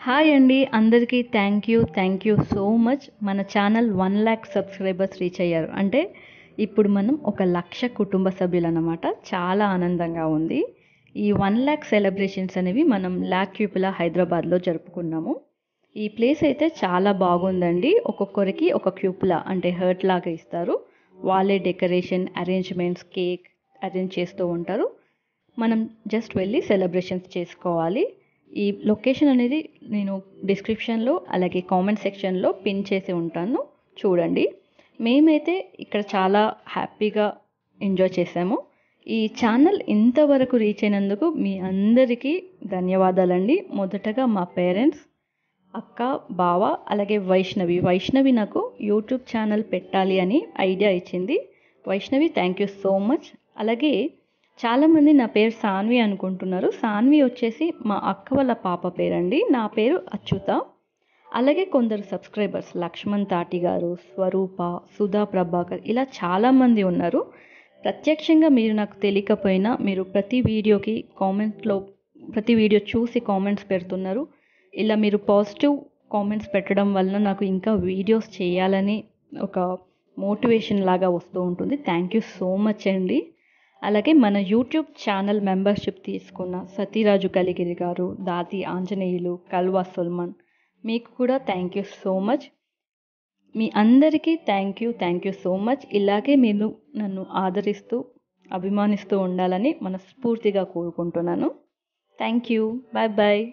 Hi అండి అందరికీ thank you so much. మన ఛానల్ 1,00,000 సబ్స్క్రైబర్స్ రీచ్ అయ్యారు. అంటే ఇప్పుడు మనం 1,00,000 కుటుంబ సభ్యులు అన్నమాట. చాలా ఆనందంగా ఉంది. ఈ 1,00,000 సెలబ్రేషన్స్ అనేవి మనం లాక్ క్యూపులా హైదరాబాద్లో జరుపుకున్నాము. ఈ ప్లేస్ అయితే చాలా బాగుందండి. ఒక్కొక్కరికి ఒక క్యూపులా అంటే హర్ట్ లాగా ఇస్తారు. వాళ్ళే డెకరేషన్ అరేంజ్మెంట్స్ కేక్ అరేంజ్ చేస్తూ ఉంటారు. మనం జస్ట్ వెళ్ళి సెలబ్రేషన్స్ చేసుకోవాలి. ఈ లొకేషన్ అనేది నేను డిస్క్రిప్షన్లో అలాగే కామెంట్ సెక్షన్లో పిన్ చేసి ఉంటాను, చూడండి. మేమైతే ఇక్కడ చాలా హ్యాపీగా ఎంజాయ్ చేసాము. ఈ ఛానల్ ఇంతవరకు రీచ్ అయినందుకు మీ అందరికీ ధన్యవాదాలండి. మొదటగా మా పేరెంట్స్, అక్క, బావ అలాగే వైష్ణవి నాకు యూట్యూబ్ ఛానల్ పెట్టాలి అని ఐడియా ఇచ్చింది. Vaishnavi thank you so much. అలాగే చాలామంది నా పేరు సాన్వి అనుకుంటున్నారు. సాన్వి వచ్చేసి మా అక్క వాళ్ళ పాప పేరండి. నా పేరు అచ్యుత. అలాగే కొందరు సబ్స్క్రైబర్స్ లక్ష్మణ్ తాటి గారు, స్వరూప, సుధా ప్రభాకర్ ఇలా చాలామంది ఉన్నారు. ప్రత్యక్షంగా మీరు నాకు తెలియకపోయినా మీరు ప్రతి వీడియోకి కామెంట్లో ప్రతి వీడియో చూసి కామెంట్స్ పెడుతున్నారు. ఇలా మీరు పాజిటివ్ కామెంట్స్ పెట్టడం వలన నాకు ఇంకా వీడియోస్ చేయాలని ఒక మోటివేషన్ లాగా వస్తూ ఉంటుంది. థ్యాంక్ యూ సో మచ్ అండి. అలాగే మన యూట్యూబ్ ఛానల్ మెంబర్షిప్ తీసుకున్న సతీరాజు కలిగిరి గారు, దాతి ఆంజనేయులు, కల్వా సుల్మాన్, మీకు కూడా థ్యాంక్ యూ సో మచ్. మీ అందరికీ థ్యాంక్ యూ సో మచ్. ఇలాగే మీరు నన్ను ఆదరిస్తూ అభిమానిస్తూ ఉండాలని మనస్ఫూర్తిగా కోరుకుంటున్నాను. Thank you. Bye bye.